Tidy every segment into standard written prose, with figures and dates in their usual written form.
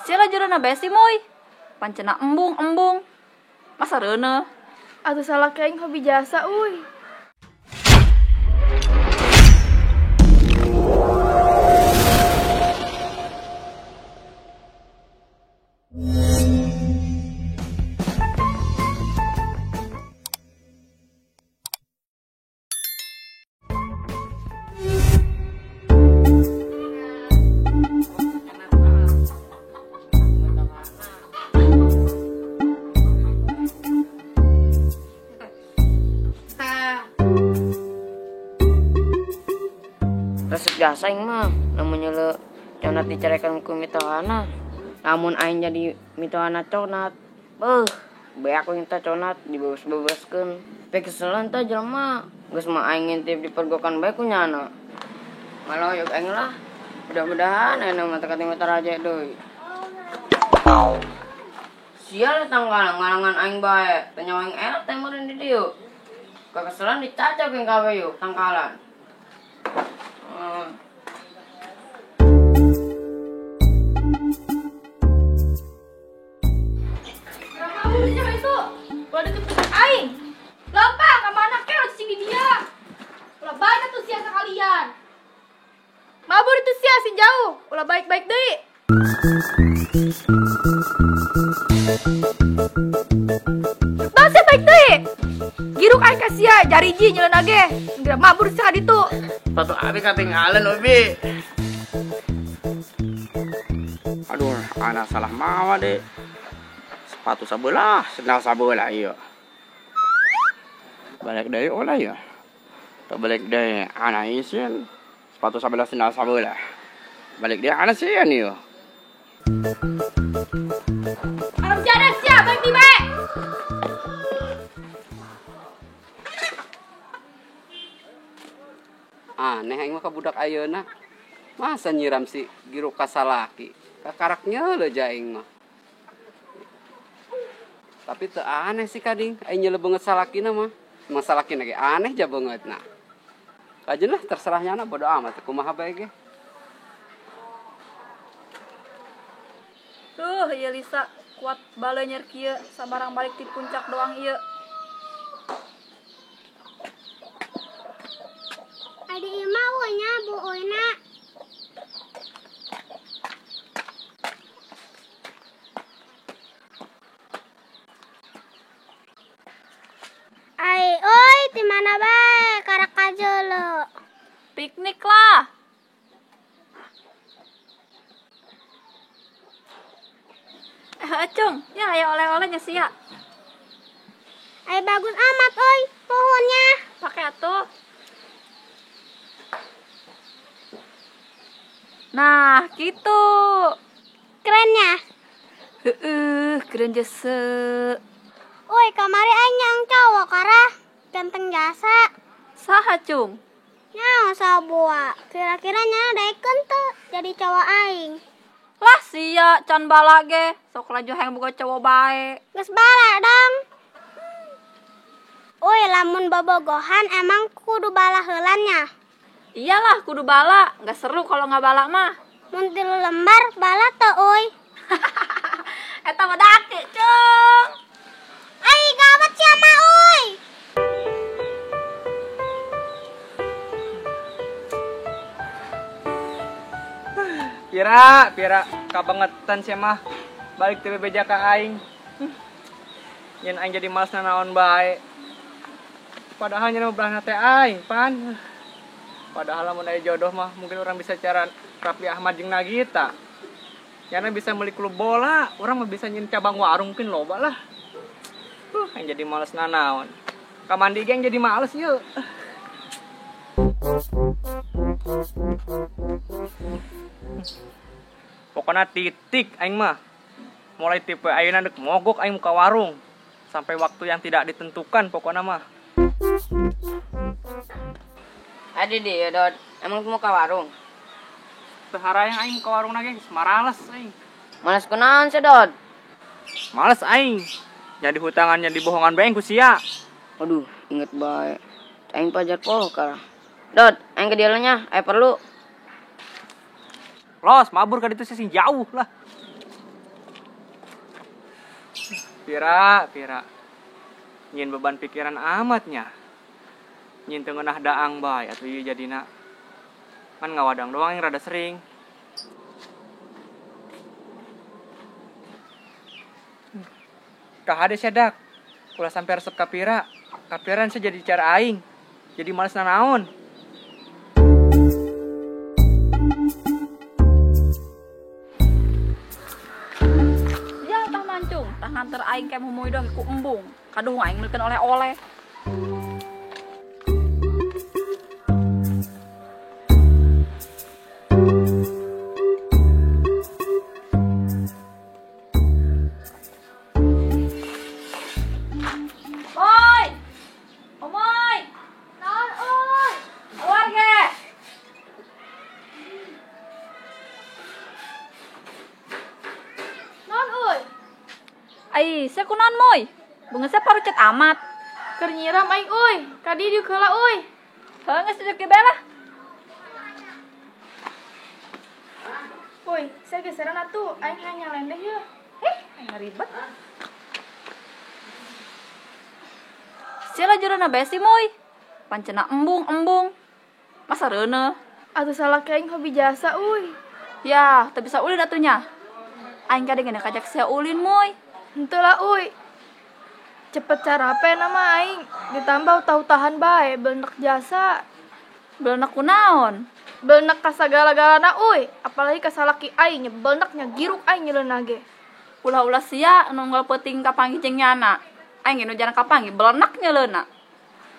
Sila jurana besi moy. Pancena embung. Masa reuna? Atuh salah kaing hobi jasa uy. Resep jasa aing mah namanya le conat dicerekan ku mitohana. Namun aing jadi mitohana conat. Beak we teh conat dibebas-bebaskeun. Pe keselan teh jelema geus mah aing ngintip dipergokan bae ku nyana. Maloyog aing lah. Mudah-mudahan aya mah teka timah taraje deui. Sial tanggal ngalangan aing bae. Teh nyawa aing eleh teh meureun di dieu. Kekeselan dicacok yang kabeh yuk tangkalan. Siapa itu? Udah deket-deket aing. Lompat kemana ke harus sini dia. Ulah banyak tuh sia sekalian. Mabur itu sia si jauh. Ulah baik-baik deui. Tah baik deui. Giruk aing ka sia jari ji nyeleun age. Geura mabur sia ditu. Sepatu abi katinggalan Ubi. Aduh, anak salah mawa deh. Sepatu sabelah, sendal sabelah iya. Balik dari olah ya. Tak balik dari anak isin. Sepatu sabelah, sendal sabelah. Balik dia anak sian iya. Arep jadak sia baik di bae. Aneh aing mah ka budak ayeuna. Masa nyiram si giruk ka salaki? Kakaraknya le aing mah. Tapi teu aneh sih kading, aing nyele banget salakina mah. Emang salakina ge aneh ja beungeutna. Kajeun lah terserah nyana bodo amat kumaha bae ge. Tuh, ieu Lisa kuat bale nyer kieu sabarang balik di puncak doang ieu. Adi imah wonya bu oina. Ai oi di mana bae karak kajelo. Piknik lah. Acung, ya aya oleh-olehnya sia. Ai bagus amat oi pohonnya. Pakai atuh. Nah, gitu. Kerennya. Keren jese. Oi kamari aing yang cowok karah ganteng jasa. Saha, Cung? Nyaho sabua. Kira-kira nya daekeun teu jadi cowok aing. Lah sia can bala ge, sok laju hayang boga cowok bae. Geus bala dong. Oi lamun bobogohan emang kudu bala heulannya. Iyalah kudu bala, nggak seru kalau nggak bala mah. Mun 3 lembar bala teu oi. Eta mah dake, Cung. Ai gawat sia mah oi. Pira kabangetan sih mah. Balik teh bebeja ka aing. Yen aing jadi males nanaon bae. Padahal nya belah teh aing, pan. Padahal lamun aya jodoh mah mungkin orang bisa cara Raffi Ahmad jeung Nagita. Yana bisa meuli klub bola, orang mah bisa nyin cabang warung mungkin loba lah. Aing jadi males nanaon. Ka mandi ge jadi males yeuh. Pokoknya titik aing mah. Mulai tipe ayeuna deuk mogok aing muka warung sampai waktu yang tidak ditentukan pokoknya mah. Adi di Dod, emang mau ke warung? Tehara yang aing ke warung lagi, marales aing. Males kunaon sih Dod? Males aing. Jadi hutangannya di bohongan bae ku sia. Aduh, inget bae. Aing pajar poho kara. Dod, aing ke dieu nya, aya perlu. Los, mabur ka ditu sih jauh lah. Pira, pira. Nyin beban pikiran amatnya. Nyin teu ngeunah daang bae atuh ieu jadina. Kan ngawadang doang yang rada sering. Kahade sedak. Ulah sampai resep ka pira. Kapiran saya jadi cara aing. Jadi males nanaon. Ya tah mancung, tah nganter aing ke mumuy dong ku embung. Kaduh aing neukeun oleh-oleh. Boy! Omoy! Naon euy? Keluar ge! Naon euy? Ai, saya kunaon moy? Beungeus parucet amat. Keur nyiram aing euy. Kadi di heula euy. Heuh geus duduk ge belah. Euy, saya geseran atuh. Aing hanya lendeh ya. Aing ribet. Sila juruna besi moy. Pancena embung. Masa reuneuh? Atuh salah aing hobi jasa euy. Ya, teu bisa ulin atunya. Aing kade gana kajak sia ulin moy. Henteu lah euy. Cepet carape nama aing. Ditambah tahu-tahan bae beulnek jasa. Beulnek kunaon? Beulnek ka sagala-galana euy. Apalagi ka salaki aing nya beulneknya giruk aing nyeleuna ge. Ulah-ulah sia nunggal peuting kapanggih jeung nyana. Aing nu jarang kapanggih beulnek nyeleuna.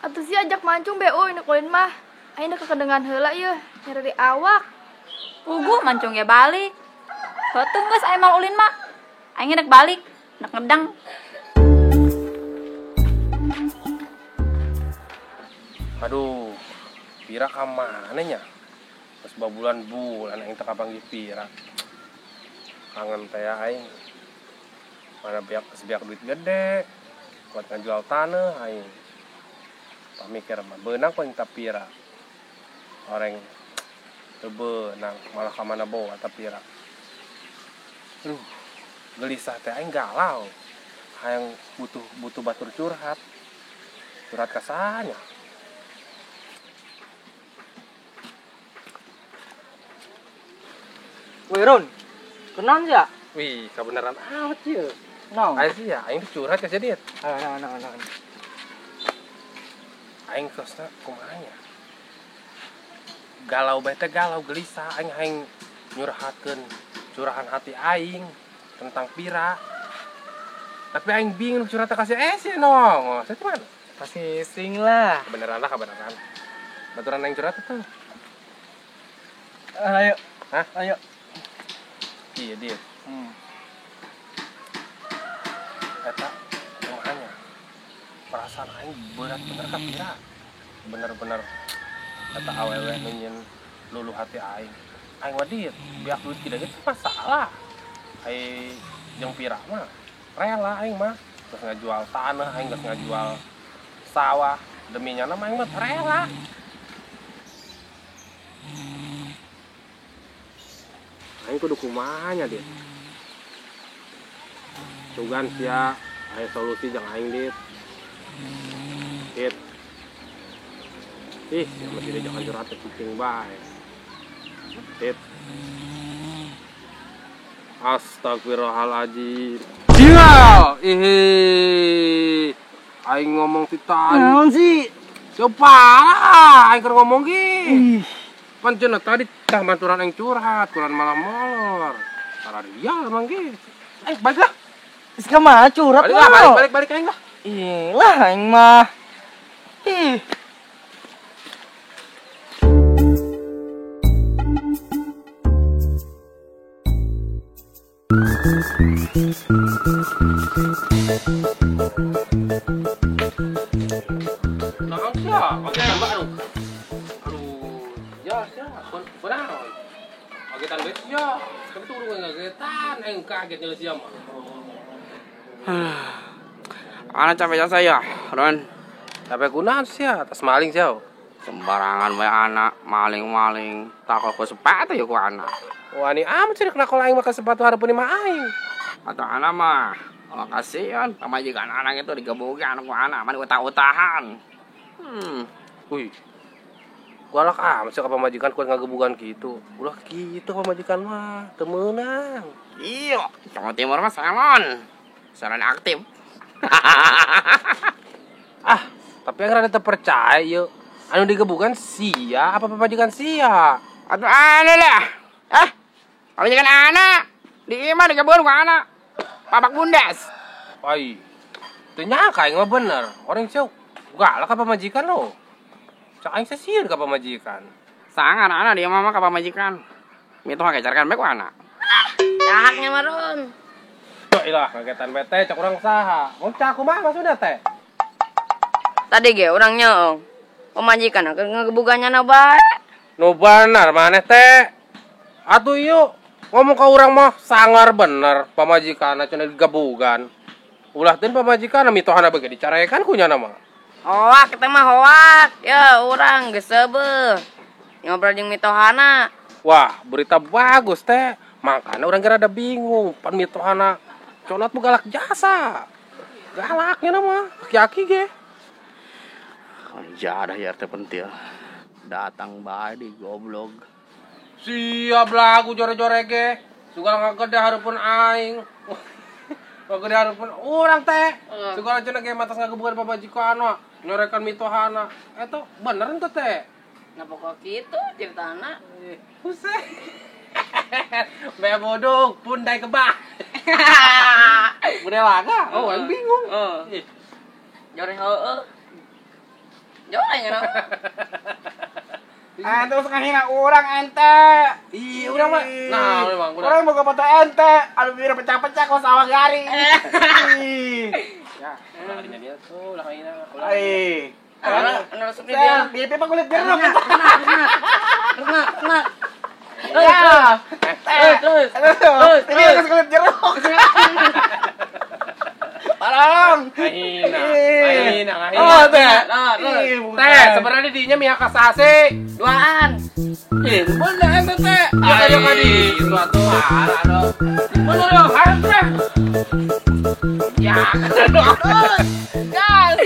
Atuh si ajak mancung be euy nu ulin mah. Aing da kekendengan heula yeuh, nyeri di awak. Puguh mancung ge balik. Heutung geus aing mal ulin mah. Aing nek balik, nek ngedang. Aduh, pira ka mana nya? Pas babulan-bulan aing teu kapanggih pira. Kangen teh aing. Mana biak duit gede. Buat ngajual tanah aing. Pamikir mah beunang paling teu pira. Orang teu beunang malah ka mana bawa teu pira. Aduh, gelisah teh aing galau. Hayang butuh batur curhat. Curhat ka sanya? Woi Ron, kenaon ya? Wih, kebenaran amat ya. Naon? Aing sih ya, aing curhat ka jadi. Naon. Aing kosna kumaha nya? Galau bae teh galau gelisah, aing nyurhatkeun curahan hati aing tentang pira. Tapi aing bingung curhat ka si Esi nong. Saya cuman Pasti sing lah. kebenaran. Baturan aing curhat tuh. Ayo. Hah? Ayo. Iya, dia. Eta kumaha nya? Perasaan aing berat bener ka pira. Bener-bener eta awewe nu nyeun luluh hati aing. Aing mah dieu, biak duit kieu teh masalah. Ai jeung pira mah rela aing mah. Terus ngajual tanah, aing geus ngajual sawah demi nyana mah aing mah rela. Aing kudu kumaha nya, Dit? Tugan sia aya solusi jeung aing, Dit. Dit. Ih, ya mesti dia jangan curhat kucing bae. Dit. Astagfirullahaladzim. Dia, aing ngomong ti tadi. Naon sih? Siapa? Aing keur ngomong ge. Pan cenah tadi tah baturan aing curhat, kurang malam molor. Tara dia emang ge. Balik lah. Geus ka mah curhat Balik lah, balik aing lah. Iyalah aing mah. Ih. Naon sia? Oke, Mbak. Aduh. Ya, sia. Benar. Kagetan bet sia. Kan tuh urang ngagetan, aing kaget nyele sia mah. Ana capek saya, Ron. Capek kunaon sia? Tas maling sia. Sembarangan bae anak maling-maling. Takol ku sepatu ya ku anak. Wani amat sih kena kalau aing makan sepatu harapan mah aing. Atau anak mah Oh, kasihan pamajikan anak itu digebukin anak anak mana utah-utahan. Wih, galak amat sih ke pamajikan kuat ngagebugan gitu. Ulah gitu pamajikan mah, temenan. Iya, Jawa Timur mah salon aktif. Ah, tapi yang rada terpercaya yuk. Anu digebukan sia apa pamajikan sia? Aduh aneh lah. Pamajikan anak di imah digebukin ku anak. Papak bundas. Ai, ternyata aing mah bener. Orang siau galak ka pamajikan lo. Cak aing sasieun ka pamajikan. Sangar anak dia mama ka pamajikan. Mito ngagecarkan bae ku anak. Jahatnya marun. Cok ilah kagetan bete cak urang saha. Wong cak kumaha maksudna teh? Tadi ge urang nyeong. Pemajikan ngagebugannya na bae. Nu bener maneh teh. Atuh ieu ngomong ka urang mah sangar bener pamajikanna cenah digabugan. Ulah teh pamajikanna mitohanna bege dicarekan ku nya mah. Hoak kita mah hoak. Ya urang geus seubeuh. Ngobrol jeung mitohana. Wah, berita bagus teh. Makanya orang kira ada bingung. Pan mitohana conat bu galak jasa. Galaknya nama aki-aki ge. Jadah ya teh pentil. Datang bae di goblok. Siap lagu jore-jore ge. Sugal ngagede hareupeun aing. Ngagede hareupeun urang teh. Sugal cenah ge matas ngagebugan pamajikanna, nyorekan mitohana. Eta bener henteu teh. Ngapa kok kitu ceritana? Buset. Bea bodong, pundai kebah. Bener laga. Oh, aing bingung. Ih. Jore heueuh. Jore nya Terus ngahina urang ente. Iya, urang mah. Nah, memang Urang boga foto ente. Anu bira pecah-pecah kok sawah garing. Ya, kalinya dia tuh lah kaina. Ai. anu resep di dia. Pipi mah kulit jeruk. Kena. Ya. Terus. Ini harus kulit jeruk. Tolong. Ahina. Oh, teh. Teh, sebenarnya dinya mie kasase. Duaan. Bener ente teh. Ayo kadi. Itu atuh. Bener yo, harus teh. Ya. Gas.